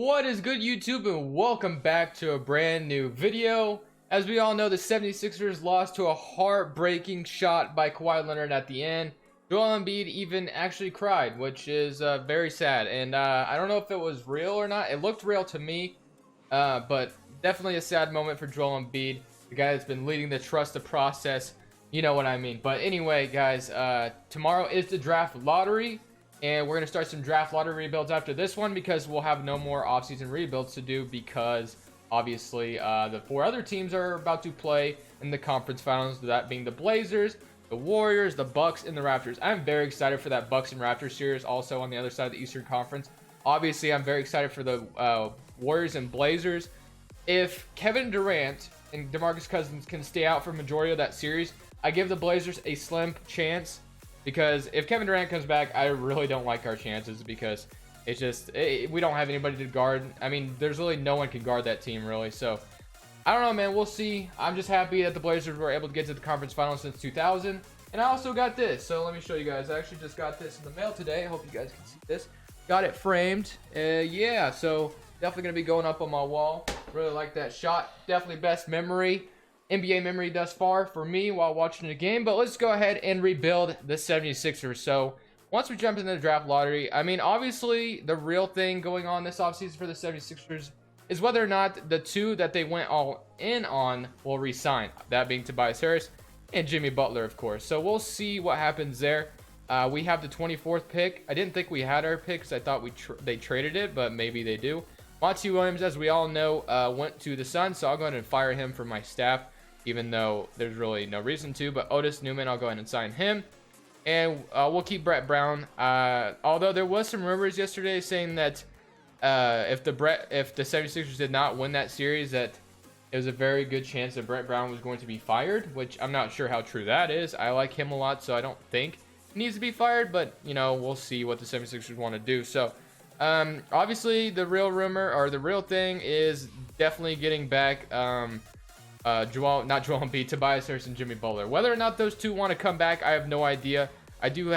What is good, YouTube, and welcome back to a brand new video. As we all know, the 76ers lost to a heartbreaking shot by Kawhi Leonard at the end. Joel Embiid even actually cried, which is very sad. And I don't know if it was real or not. It looked real to me, but definitely a sad moment for Joel Embiid, the guy that's been leading the trust the process. You know what I mean. But anyway, guys, tomorrow is the draft lottery. And we're going to start some draft lottery rebuilds after this one because we'll have no more offseason rebuilds to do because obviously the four other teams are about to play in the conference finals, that being the Blazers, the Warriors, the Bucks, and the Raptors. I'm very excited for that Bucks and Raptors series also on the other side of the Eastern Conference. Obviously, I'm very excited for the Warriors and Blazers. If Kevin Durant and DeMarcus Cousins can stay out for majority of that series, I give the Blazers a slim chance. Because if Kevin Durant comes back, I really don't like our chances because it's just, we don't have anybody to guard. I mean, there's really no one can guard that team, really. So, I don't know, man. We'll see. I'm just happy that the Blazers were able to get to the conference finals since 2000. And I also got this. So, let me show you guys. I actually just got this in the mail today. I hope you guys can see this. Got it framed. Yeah, so definitely going to be going up on my wall. Really like that shot. Definitely best memory. NBA memory thus far for me while watching the game. But let's go ahead and rebuild the 76ers. So once we jump into the draft lottery, I mean, obviously the real thing going on this offseason for the 76ers is whether or not the two that they went all in on will re-sign, that being Tobias Harris and Jimmy Butler, of course. So we'll see what happens there. We have the 24th pick. I didn't think we had our picks. I thought they traded it, but maybe they do. Monty Williams, as we all know, went to the Suns, so I'll go ahead and fire him from my staff, even though there's really no reason to. But Otis Newman, I'll go ahead and sign him. And we'll keep Brett Brown. Although there was some rumors yesterday saying that if the 76ers did not win that series, that it was a very good chance that Brett Brown was going to be fired, which I'm not sure how true that is. I like him a lot, so I don't think he needs to be fired. But, you know, we'll see what the 76ers want to do. So, obviously, the real rumor, or the real thing, is definitely getting back Joel Embiid, Tobias Harris, and Jimmy Butler. Whether or not those two want to come back, I have no idea. I do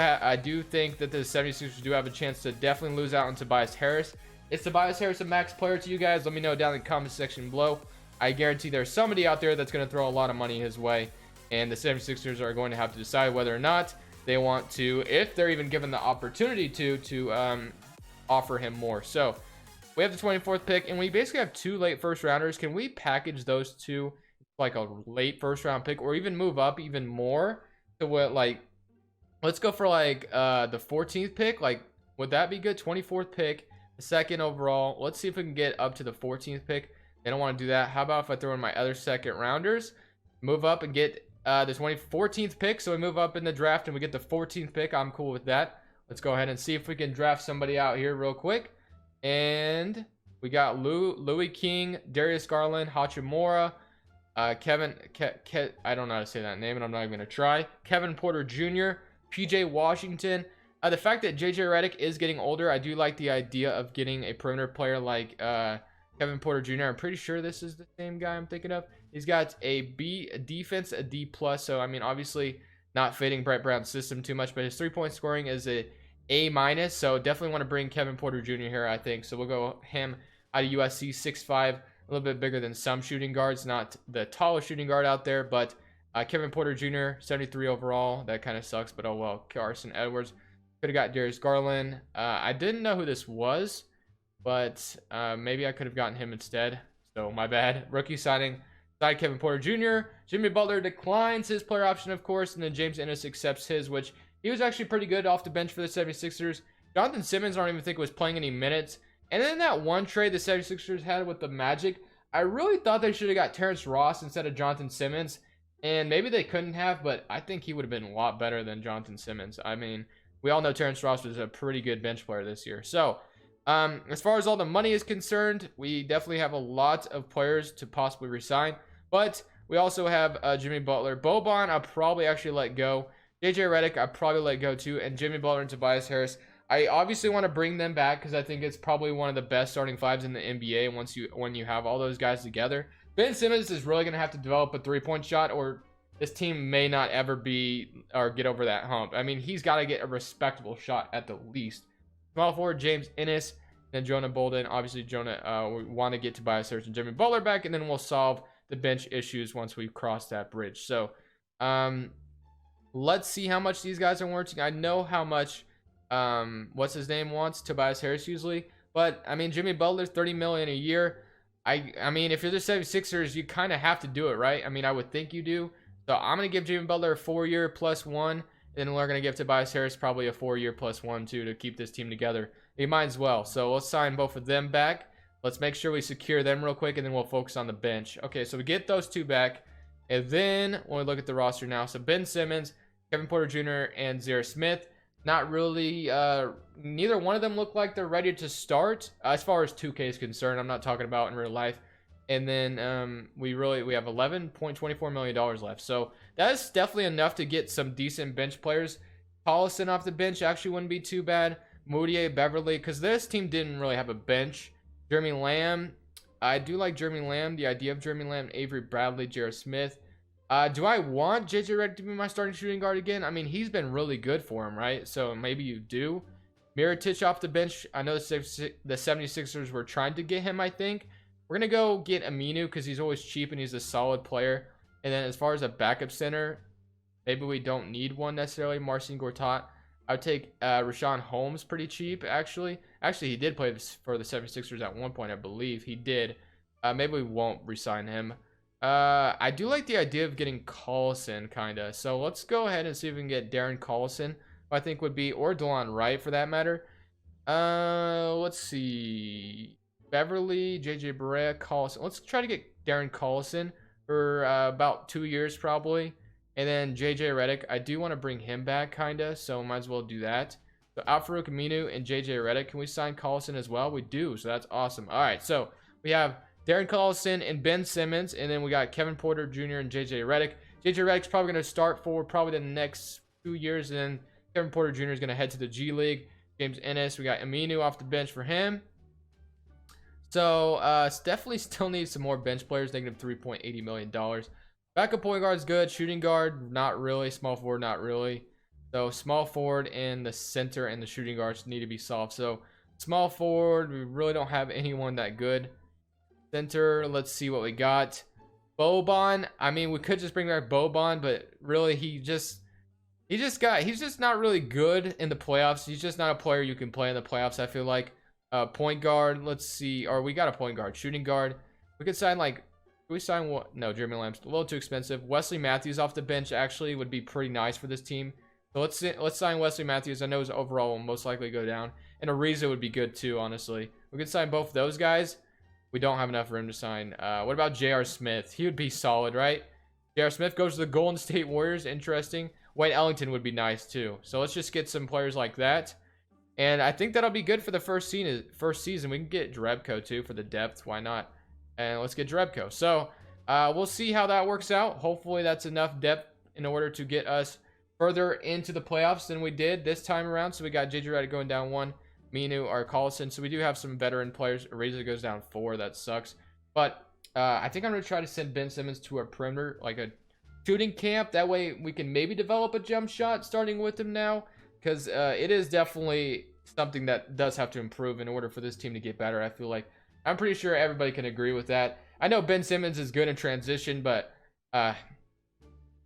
think that the 76ers do have a chance to definitely lose out on Tobias Harris. Is Tobias Harris a max player to you guys? Let me know down in the comment section below. I guarantee there's somebody out there that's going to throw a lot of money his way, and the 76ers are going to have to decide whether or not they want to, if they're even given the opportunity to offer him more. So we have the 24th pick, and we basically have two late first rounders. Can we package those two like a late first round pick, or even move up even more to what, like, let's go for like the 14th pick? Like, would that be good? 24th pick, the second overall. Let's see if we can get up to the 14th pick. They don't want to do that. How about if I throw in my other second rounders, move up and get the 14th pick, so we move up in the draft and we get the 14th pick? I'm cool with that. Let's go ahead and see if we can draft somebody out here real quick. And we got Louis King, Darius Garland, Hachimura, I don't know how to say that name, and I'm not even going to try. Kevin Porter Jr., PJ Washington. The fact that JJ Redick is getting older, I do like the idea of getting a perimeter player like Kevin Porter Jr. I'm pretty sure this is the same guy I'm thinking of. He's got a B defense, a D+, so I mean, obviously not fitting Brett Brown's system too much, but his three-point scoring is A-, so definitely want to bring Kevin Porter Jr. here, I think. So we'll go him out of USC, 6'5", a little bit bigger than some shooting guards, not the tallest shooting guard out there, but Kevin Porter Jr., 73 overall. That kind of sucks, but oh well. Carson Edwards. Could have got Darius Garland. I didn't know who this was, but maybe I could have gotten him instead, so my bad. Rookie signing, side Kevin Porter Jr. Jimmy Butler declines his player option, of course, and then James Ennis accepts his, which he was actually pretty good off the bench for the 76ers. Jonathan Simmons, I don't even think was playing any minutes. And then that one trade the 76ers had with the Magic, I really thought they should have got Terrence Ross instead of Jonathan Simmons. And maybe they couldn't have, but I think he would have been a lot better than Jonathan Simmons. I mean, we all know Terrence Ross was a pretty good bench player this year. So, as far as all the money is concerned, we definitely have a lot of players to possibly resign. But we also have Jimmy Butler. Boban, I'll probably actually let go. JJ Redick, I'll probably let go too. And Jimmy Butler and Tobias Harris, I obviously want to bring them back because I think it's probably one of the best starting fives in the NBA when you have all those guys together. Ben Simmons is really going to have to develop a three-point shot, or this team may not ever be or get over that hump. I mean, he's got to get a respectable shot at the least. Small forward James Ennis, Then Jonah Bolden, obviously Jonah, we want to get Tobias Harris and Jimmy Butler back, and then we'll solve the bench issues once we cross that bridge. So let's see how much these guys are warranting. I know how much what's his name wants, Tobias Harris usually, but I mean Jimmy Butler's 30 million a year. I mean, if you're the 76ers, you kind of have to do it, right? I mean, I would think you do. So I'm gonna give Jimmy Butler a 4-year plus 1, and then we're gonna give Tobias Harris probably a 4-year plus 1 too to keep this team together. You might as well. So let's sign both of them back. Let's make sure we secure them real quick, and then we'll focus on the bench. Okay, so we get those two back, and then when we look at the roster now, so Ben Simmons, Kevin Porter Jr., and Zaire Smith. Not really, neither one of them look like they're ready to start as far as 2K is concerned. I'm not talking about in real life. And then we have $11.24 million left, so that's definitely enough to get some decent bench players. Collison off the bench actually wouldn't be too bad. Moutier, Beverly, because this team didn't really have a bench. Jeremy Lamb, I do like Jeremy Lamb, the idea of Jeremy Lamb. Avery Bradley, Jared Smith. Do I want JJ Redick to be my starting shooting guard again? I mean, he's been really good for him, right? So maybe you do. Mirotic off the bench. I know the 76ers were trying to get him, I think. We're going to go get Aminu because he's always cheap and he's a solid player. And then as far as a backup center, maybe we don't need one necessarily. Marcin Gortat. I would take Rashawn Holmes pretty cheap, actually. Actually, he did play for the 76ers at one point, I believe. He did. Maybe we won't re-sign him. I do like the idea of getting Collison, kind of. So let's go ahead and see if we can get Darren Collison, who I think would be, or DeLon Wright for that matter. Let's see. Beverly, JJ Barea, Collison. Let's try to get Darren Collison for about 2 years probably. And then JJ Redick, I do want to bring him back, kind of. So might as well do that. So Al-Farouq Aminu and JJ Redick. Can we sign Collison as well? We do. So that's awesome. All right. So we have Darren Collison and Ben Simmons, and then we got Kevin Porter Jr. and JJ Redick. JJ Redick's probably going to start for probably the next 2 years, and then Kevin Porter Jr. is going to head to the G League. James Ennis, we got Aminu off the bench for him. So definitely still needs some more bench players. Negative $3.80 million. Backup point guard is good. Shooting guard, not really. Small forward, not really. So small forward and the center and the shooting guards need to be solved. So small forward, we really don't have anyone that good. Center, let's see what we got. Boban, I mean, we could just bring back Boban, but really he's just not really good in the playoffs. He's just not a player you can play in the playoffs, I feel like. Point guard, let's see, or we got a point guard. Shooting guard, we could sign like, we sign what? No, Jeremy Lamb's a little too expensive. Wesley Matthews off the bench actually would be pretty nice for this team. So let's sign Wesley Matthews. I know his overall will most likely go down, and Ariza would be good too, honestly. We could sign both of those guys. We don't have enough room to sign. What about J.R. Smith? He would be solid, right? J.R. Smith goes to the Golden State Warriors. Interesting. Wayne Ellington would be nice too. So let's just get some players like that. And I think that'll be good for the first season. We can get Drebko too for the depth. Why not? And let's get Drebko. So we'll see how that works out. Hopefully that's enough depth in order to get us further into the playoffs than we did this time around. So we got JJ Redick going down 1. Minu or Collison. So we do have some veteran players. Ariza goes down 4. That sucks. But I think I'm going to try to send Ben Simmons to a perimeter, like a shooting camp. That way we can maybe develop a jump shot starting with him now. Because it is definitely something that does have to improve in order for this team to get better. I feel like I'm pretty sure everybody can agree with that. I know Ben Simmons is good in transition, but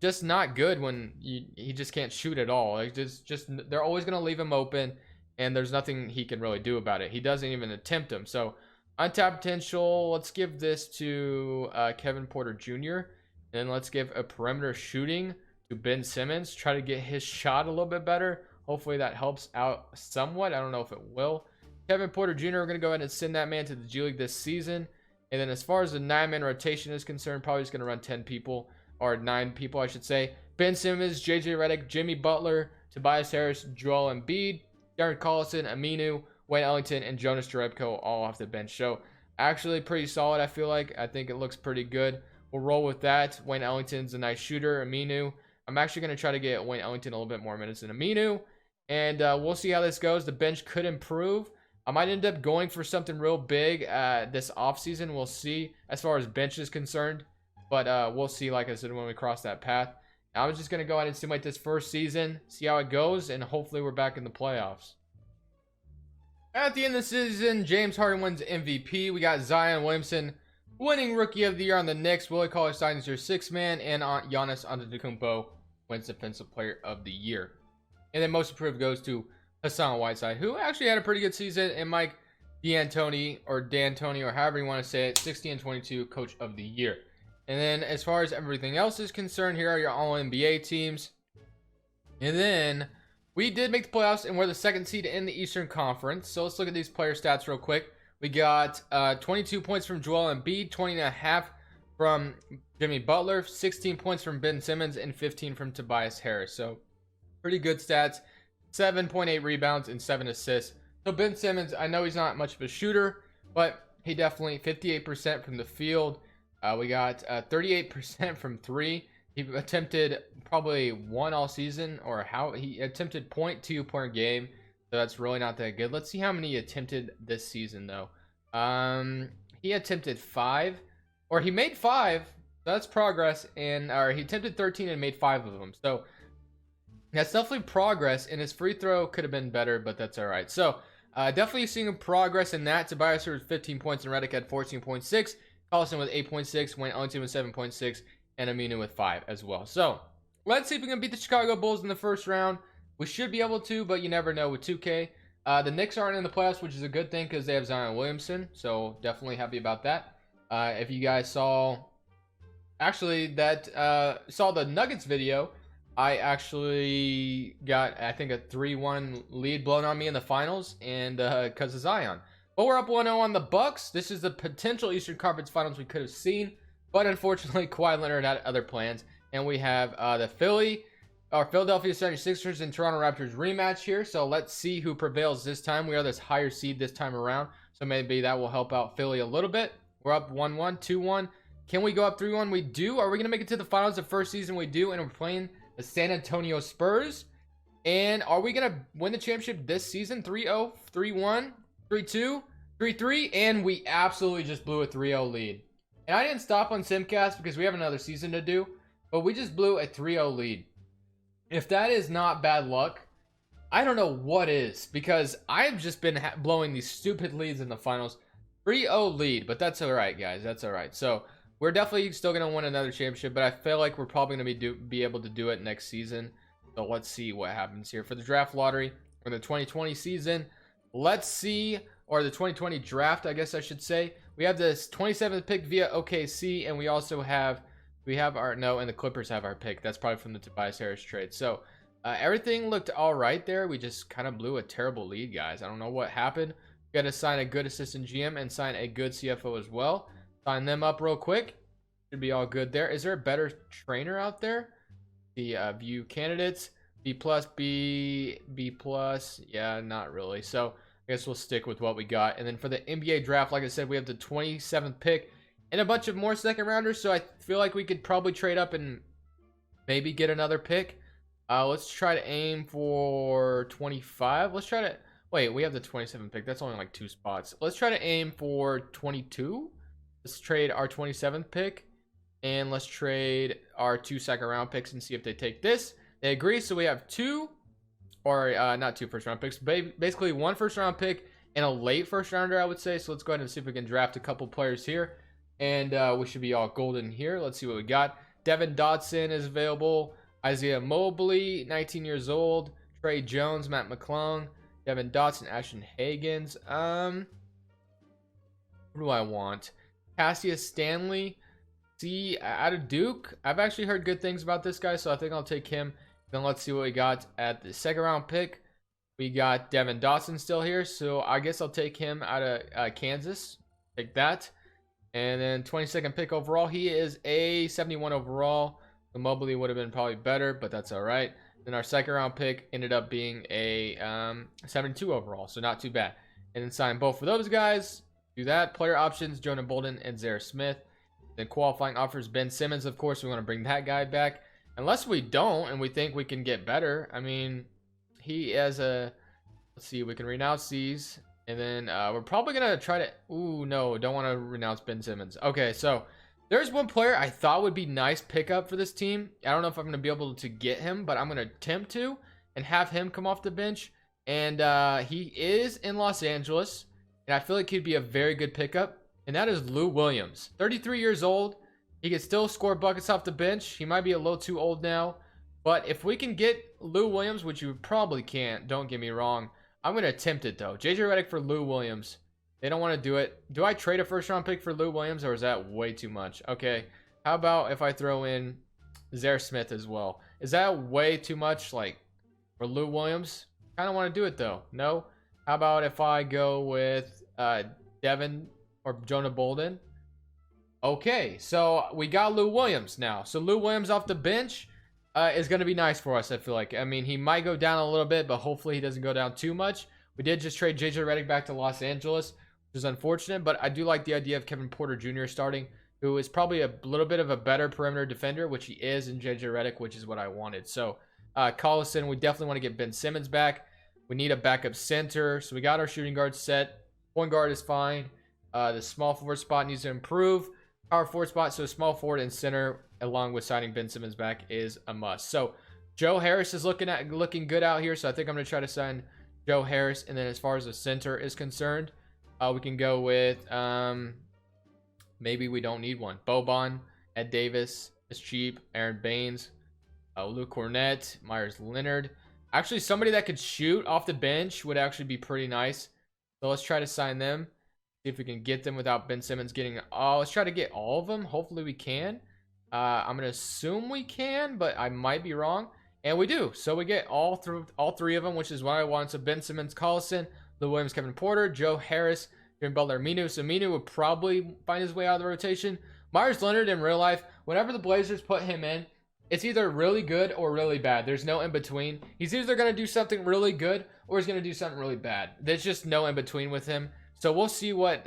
just not good when he just can't shoot at all. Like just they're always going to leave him open, and there's nothing he can really do about it. He doesn't even attempt them. So untapped potential, let's give this to Kevin Porter Jr. And let's give a perimeter shooting to Ben Simmons. Try to get his shot a little bit better. Hopefully that helps out somewhat. I don't know if it will. Kevin Porter Jr., we're going to go ahead and send that man to the G League this season. And then as far as the 9-man rotation is concerned, probably just going to run 10 people, or 9 people, I should say. Ben Simmons, JJ Redick, Jimmy Butler, Tobias Harris, Joel Embiid, Darren Collison, Aminu, Wayne Ellington, and Jonas Jerebko all off the bench. So actually pretty solid, I feel like. I think it looks pretty good. We'll roll with that. Wayne Ellington's a nice shooter. Aminu, I'm actually going to try to get Wayne Ellington a little bit more minutes than Aminu. And we'll see how this goes. The bench could improve. I might end up going for something real big this offseason. We'll see as far as bench is concerned. But we'll see, like I said, when we cross that path. I was just going to go ahead and simulate this first season, see how it goes, and hopefully we're back in the playoffs. At the end of the season, James Harden wins MVP. We got Zion Williamson winning Rookie of the Year on the Knicks. Willie Cauley-Stein is your sixth man, and Giannis Antetokounmpo wins Defensive Player of the Year. And then Most Improved goes to Hassan Whiteside, who actually had a pretty good season, and Mike D'Antoni, or however you want to say it, 60 and 22 Coach of the Year. And then as far as everything else is concerned, here are your All-NBA teams. And then we did make the playoffs, and we're the second seed in the Eastern Conference. So let's look at these player stats real quick. We got 22 points from Joel Embiid, 20.5 from Jimmy Butler, 16 points from Ben Simmons, and 15 from Tobias Harris. So pretty good stats. 7.8 rebounds and 7 assists. So Ben Simmons, I know he's not much of a shooter, but he definitely 58% from the field. We got 38% from three. He attempted probably one all season, or how he attempted 0.2 per game. So that's really not that good. Let's see how many he attempted this season though. He attempted 5, or he made 5. That's progress, and or he attempted 13 and made 5 of them. So that's definitely progress, and his free throw could have been better, but that's all right. So definitely seeing progress in that. Tobias with 15 points, and Redick had 14.6. Collison with 8.6, Wayne Ellington with 7.6, and Aminu with 5 as well. So let's see if we can beat the Chicago Bulls in the first round. We should be able to, but you never know with 2K. The Knicks aren't in the playoffs, which is a good thing because they have Zion Williamson. So definitely happy about that. If you guys saw, actually, that saw the Nuggets video, I actually got, I think, a 3-1 lead blown on me in the finals, and because of Zion. But we're up 1-0 on the Bucks. This is the potential Eastern Conference Finals we could have seen, but unfortunately, Kawhi Leonard had other plans. And we have the Philadelphia 76ers and Toronto Raptors rematch here. So let's see who prevails this time. We are this higher seed this time around, so maybe that will help out Philly a little bit. We're up 1-1, 2-1. Can we go up 3-1? We do. Are we going to make it to the finals the first season? We do, and we're playing the San Antonio Spurs. And are we going to win the championship this season? 3-0, 3-1, 3-2, 3-3, and we absolutely just blew a 3-0 lead. And I didn't stop on Simcast because we have another season to do, but we just blew a 3-0 lead. If that is not bad luck, I don't know what is, because I've just been blowing these stupid leads in the finals. 3-0 lead, but that's all right, guys. That's all right. So we're definitely still going to win another championship, but I feel like we're probably going to be able to do it next season. So let's see what happens here for the draft lottery for the 2020 season. Let's see, or the 2020 draft, I guess I should say. We have this 27th pick via OKC, and we also have and the Clippers have our pick. That's probably from the Tobias Harris trade. So everything looked all right there. We just kind of blew a terrible lead, guys. I don't know what happened. We got to sign a good assistant GM and sign a good CFO as well. Sign them up real quick. Should be all good there. Is there a better trainer out there? The view candidates. B+, B+. Yeah, not really. So I guess we'll stick with what we got. And then for the NBA draft, like I said, we have the 27th pick and a bunch of more second rounders. So I feel like we could probably trade up and maybe get another pick. Let's try to aim for 25. Let's try to, wait, we have the 27th pick. That's only like 2 spots. Let's try to aim for 22. Let's trade our 27th pick, and let's trade our 2 second round picks and see if they take this. They agree, so we have 2, or not 2 first round picks, basically 1 first round pick and a late first rounder, I would say. So let's go ahead and see if we can draft a couple players here, and we should be all golden here. Let's see what we got. Devin Dotson is available. Isaiah Mobley, 19 years old. Trey Jones, Matt McClung, Devin Dotson, Ashton Hagans. What do I want? Cassius Stanley, out of Duke. I've actually heard good things about this guy, so I think I'll take him. Then let's see what we got at the second round pick. We got Devin Dotson still here, so I guess I'll take him out of Kansas. Take that. And then 22nd pick overall. He is a 71 overall. The Mobley would have been probably better, but that's all right. Then our second round pick ended up being a 72 overall, so not too bad. And then sign both of those guys. Do that. Player options, Jonah Bolden and Zaire Smith. Then qualifying offers, Ben Simmons, of course. We want to bring that guy back. Unless we don't and we think we can get better. I mean, he has a... Let's see. We can renounce these. And then we're probably going to try to... Ooh, no. Don't want to renounce Ben Simmons. Okay, so there's one player I thought would be nice pickup for this team. I don't know if I'm going to be able to get him, but I'm going to attempt to and have him come off the bench. And he is in Los Angeles, and I feel like he'd be a very good pickup. And that is Lou Williams, 33 years old. He can still score buckets off the bench. He might be a little too old now, but if we can get Lou Williams, which you probably can't, don't get me wrong, I'm going to attempt it though. JJ Redick for Lou Williams. They don't want to do it. Do I trade a first round pick for Lou Williams, or is that way too much? Okay, how about if I throw in Zaire Smith as well? Is that way too much, like, for Lou Williams? Kind of want to do it though. No? How about if I go with Devin or Jonah Bolden? Okay, so we got Lou Williams now. So Lou Williams off the bench is going to be nice for us, I feel like. I mean, he might go down a little bit, but hopefully he doesn't go down too much. We did just trade JJ Redick back to Los Angeles, which is unfortunate, but I do like the idea of Kevin Porter Jr. starting, who is probably a little bit of a better perimeter defender, which he is in JJ Redick, which is what I wanted. So Collison, we definitely want to get Ben Simmons back. We need a backup center, so we got our shooting guard set. Point guard is fine. The small forward spot needs to improve. Power forward spot, so small forward and center, along with signing Ben Simmons back, is a must. So Joe Harris is looking good out here, so I think I'm going to try to sign Joe Harris. And then as far as the center is concerned, we can go with maybe we don't need one. Boban, Ed Davis is cheap. Aaron Baines, Luke Cornett, Myers Leonard. Actually, somebody that could shoot off the bench would actually be pretty nice. So let's try to sign them. See if we can get them without Ben Simmons getting. Oh, let's try to get all of them. Hopefully we can. I'm gonna assume we can, but I might be wrong. And we do. So we get all three of them, which is what I want. So Ben Simmons, Collison, Lou Williams, Kevin Porter, Joe Harris, Jimmy Butler, Aminu. So Aminu would probably find his way out of the rotation. Myers Leonard in real life, whenever the Blazers put him in, it's either really good or really bad. There's no in between. He's either gonna do something really good or he's gonna do something really bad. There's just no in between with him. So we'll see what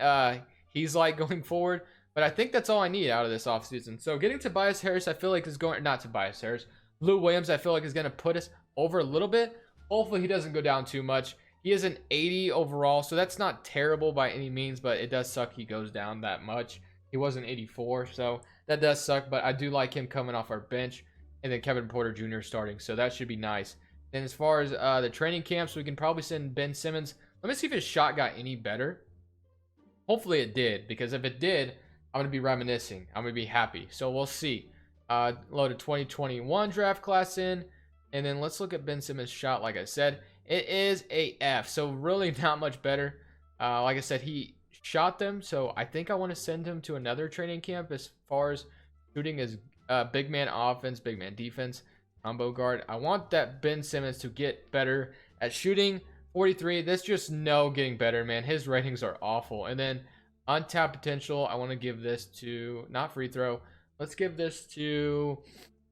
he's like going forward. But I think that's all I need out of this offseason. So getting Tobias Harris, I feel like is going, not Tobias Harris, Lou Williams, I feel like is going to put us over a little bit. Hopefully he doesn't go down too much. He is an 80 overall, so that's not terrible by any means, but it does suck he goes down that much. He was an 84, so that does suck, but I do like him coming off our bench. And then Kevin Porter Jr. starting, so that should be nice. And as far as the training camps, we can probably send Ben Simmons. Let me see if his shot got any better. Hopefully it did, because if it did, I'm going to be reminiscing. I'm going to be happy. So we'll see. Load a 2021 draft class in. And then let's look at Ben Simmons' shot. Like I said, it is a F. So really not much better. Like I said, he shot them. So I think I want to send him to another training camp as far as shooting as big man offense, big man defense, combo guard. I want that Ben Simmons to get better at shooting. 43. That's just no getting better, man. His ratings are awful. And then untapped potential, I want to give this to, not free throw. Let's give this to,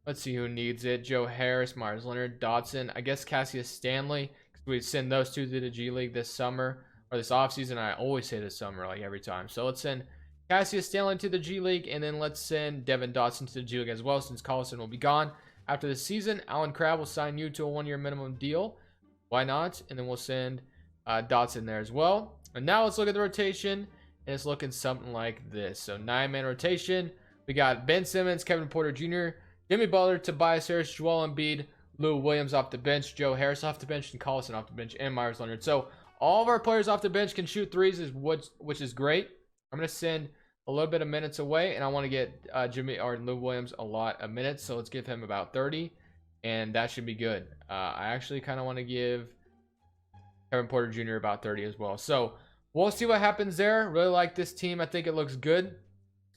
let's see who needs it. Joe Harris, Myers Leonard, Dotson. I guess Cassius Stanley, because we send those two to the G League this summer, or this offseason. I always say this summer, like every time. So let's send Cassius Stanley to the G League, and then let's send Devin Dotson to the G League as well, since Collison will be gone after the season. Alan Crabb will sign you to a 1-year minimum deal. Why not? And then we'll send Dotson there as well. And now let's look at the rotation, and it's looking something like this. So 9-man rotation. We got Ben Simmons, Kevin Porter Jr., Jimmy Butler, Tobias Harris, Joel Embiid, Lou Williams off the bench, Joe Harris off the bench, and Collison off the bench, and Myers Leonard. So all of our players off the bench can shoot threes, which is great. I'm going to send a little bit of minutes away, and I want to get Jimmy or Lou Williams a lot of minutes. So let's give him about 30. And that should be good. I actually kind of want to give Kevin Porter Jr. about 30 as well. So we'll see what happens there. Really like this team. I think it looks good.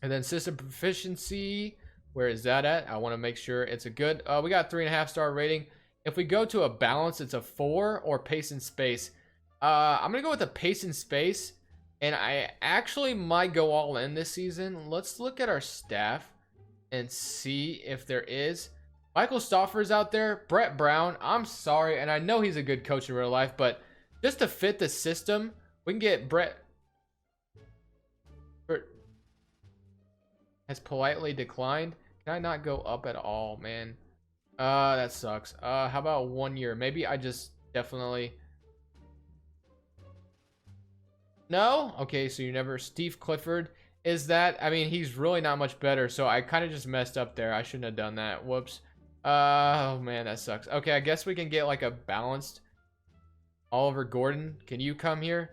And then system proficiency. Where is that at? I want to make sure it's a good. We got 3.5-star rating. If we go to a balance, it's a 4 or pace and space. I'm going to go with a pace and space. And I actually might go all in this season. Let's look at our staff and see if there is. Michael Stauffer's out there. Brett Brown. I'm sorry, and I know he's a good coach in real life, but just to fit the system, we can get Brett. Has politely declined. Can I not go up at all, man? That sucks. How about 1 year? Maybe I just definitely. No? Okay, so you never. Steve Clifford. Is that? I mean, he's really not much better, so I kind of just messed up there. I shouldn't have done that. Whoops. Oh man, that sucks. Okay, I guess we can get like a balanced Oliver Gordon, can you come here?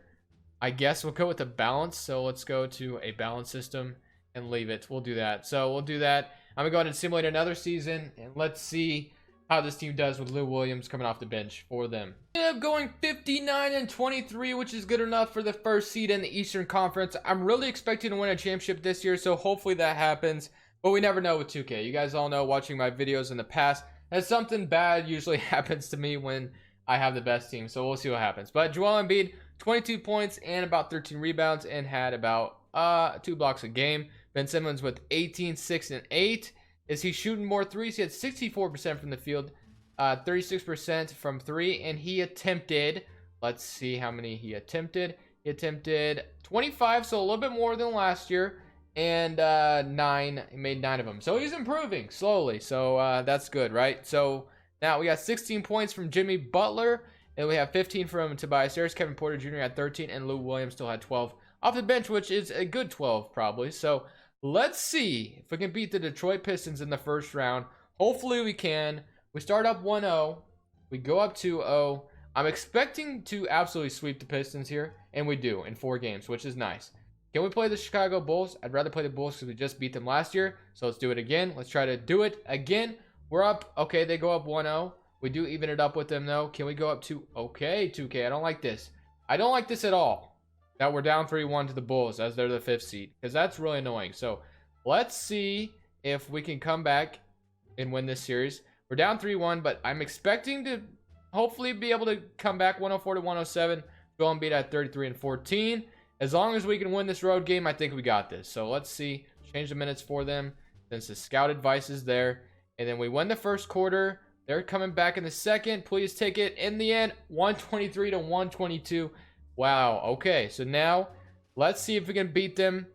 I guess we'll go with a balance. So let's go to a balance system and leave it. We'll do that. So we'll do that. I'm going to go ahead and simulate another season. And let's see how this team does with Lou Williams coming off the bench for them. Ended up going 59-23, which is good enough for the first seed in the Eastern Conference. I'm really expecting to win a championship this year, so hopefully that happens. But we never know with 2K. You guys all know, watching my videos in the past, that something bad usually happens to me when I have the best team. So we'll see what happens. But Joel Embiid, 22 points and about 13 rebounds and had about 2 blocks a game. Ben Simmons with 18, 6, and 8. Is he shooting more threes? He had 64% from the field, 36% from 3, and he attempted, let's see how many he attempted. He attempted 25, so a little bit more than last year, and 9. He made 9 of them. So he's improving slowly, so that's good, right? So now we got 16 points from Jimmy Butler, and we have 15 from Tobias Harris. Kevin Porter Jr. had 13, and Lou Williams still had 12 off the bench, which is a good 12 probably. So let's see if we can beat the Detroit Pistons in the first round. Hopefully we can. We start up 1-0. We go up 2-0. I'm expecting to absolutely sweep the Pistons here, and we do in 4 games, which is nice. Can we play the Chicago Bulls? I'd rather play the Bulls because we just beat them last year. So let's do it again. Let's try to do it again. We're up. Okay, they go up 1-0. We do even it up with them, though. Can we go up 2? Okay, 2K. I don't like this. I don't like this at all. That we're down 3-1 to the Bulls as they're the 5th seed, because that's really annoying. So let's see if we can come back and win this series. We're down 3-1, but I'm expecting to hopefully be able to come back 104-107. Go and beat at 33-14. As long as we can win this road game, I think we got this. So let's see. Change the minutes for them since the scout advice is there. And then we win the first quarter. They're coming back in the second. Please take it. In the end, 123-122. Wow. Okay. So now let's see if we can beat them.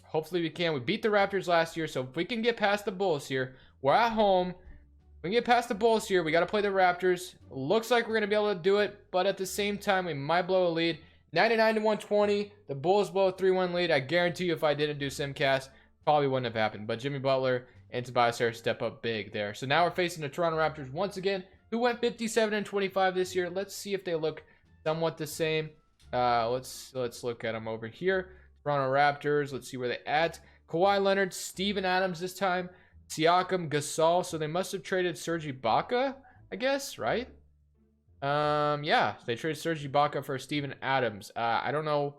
Hopefully we can. We beat the Raptors last year. So if we can get past the Bulls here, we're at home. We can get past the Bulls here. We got to play the Raptors. Looks like we're going to be able to do it. But at the same time, we might blow a lead. 99-120. The Bulls blow a 3-1 lead. I guarantee you if I didn't do Simcast, probably wouldn't have happened. But Jimmy Butler and Tobias Harris step up big there. So now we're facing the Toronto Raptors once again, who went 57-25 this year. Let's see if they look somewhat the same. Let's look at them over here. Toronto Raptors. Let's see where they at. Kawhi Leonard, Steven Adams this time, Siakam, Gasol. So they must have traded Serge Ibaka, I guess, right? Yeah, they traded Serge Ibaka for Steven Adams. I don't know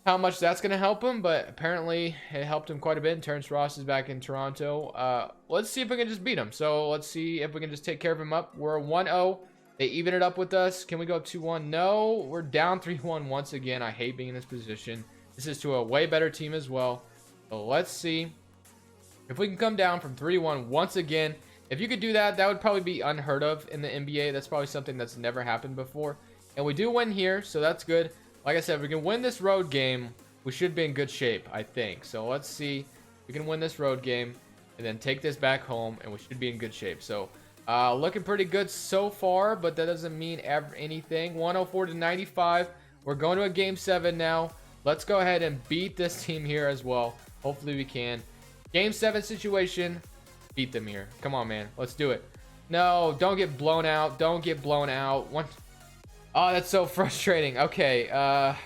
how much that's going to help him, but apparently it helped him quite a bit. Terrence Ross is back in Toronto. Let's see if we can just beat him. So let's see if we can just take care of him up. We're 1-0. They even it up with us. Can we go 2-1? No, we're down 3-1 once again. I hate being in this position. This is to a way better team as well. So let's see if we can come down from 3-1 once again. If you could do that, that would probably be unheard of in the NBA. That's probably something that's never happened before. And we do win here, so that's good. Like I said, if we can win this road game, we should be in good shape, I think. So let's see if we can win this road game and then take this back home, and we should be in good shape. So looking pretty good so far, but that doesn't mean anything. 104-95. We're going to a game 7 now. Let's go ahead and beat this team here as well. Hopefully we can. Game 7 situation. Beat them here. Come on, man. Let's do it. No, don't get blown out. Don't get blown out. Oh, that's so frustrating. Okay,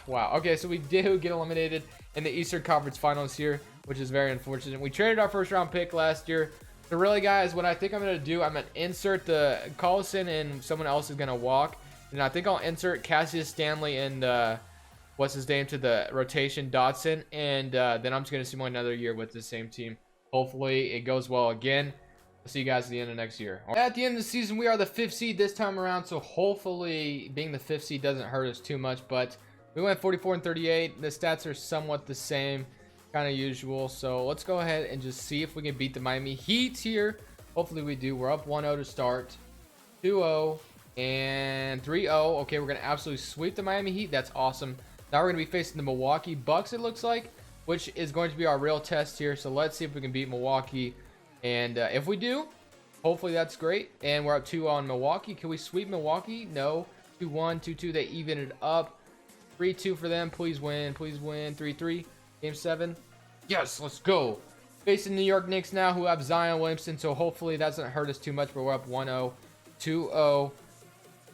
wow. Okay, so we do get eliminated in the Eastern Conference Finals here, which is very unfortunate. We traded our first round pick last year. So really, guys, what I think I'm going to do, I'm going to insert the Collison and someone else is going to walk. And I think I'll insert Cassius Stanley and, what's his name, to the rotation, Dotson. And then I'm just going to simulate another year with the same team. Hopefully it goes well again. I'll see you guys at the end of next year. At the end of the season, we are the 5th seed this time around. So hopefully being the 5th seed doesn't hurt us too much. But we went 44-38. The stats are somewhat the same, kind of usual. So let's go ahead and just see if we can beat the Miami Heat here. Hopefully we do. We're up 1-0 to start. 2-0 and 3-0. Okay, we're going to absolutely sweep the Miami Heat. That's awesome. Now we're going to be facing the Milwaukee Bucks, it looks like, which is going to be our real test here. So let's see if we can beat Milwaukee. And if we do, hopefully that's great. And we're up 2 on Milwaukee. Can we sweep Milwaukee? No. 2-1, 2-2. They even it up. 3-2 for them. Please win. Please win. 3-3. Game 7. Yes, let's go. Facing New York Knicks now, who have Zion Williamson. So hopefully that doesn't hurt us too much. But we're up 1-0. 2-0.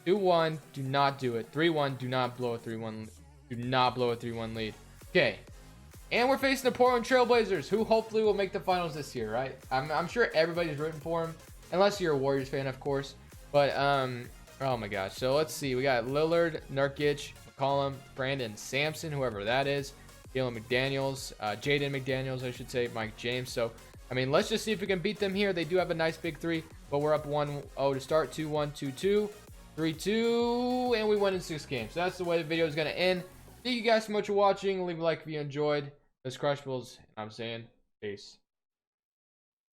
2-1. Do not do it. 3-1. Do not blow a 3-1. Do not blow a 3-1 lead. Okay. And we're facing the Portland Trailblazers, who hopefully will make the finals this year, right? I'm sure everybody's rooting for them, unless you're a Warriors fan, of course. But oh my gosh. So let's see. We got Lillard, Nurkic, McCollum, Brandon Sampson, whoever that is, Jalen McDaniels, Jaden McDaniels, I should say, Mike James. So I mean, let's just see if we can beat them here. They do have a nice big three, but we're up 1-0 to start. 2-1, 2-2, 3-2, and we won in 6 games. So that's the way the video is going to end. Thank you guys so much for watching. Leave a like if you enjoyed. This Crushables, and I'm saying peace.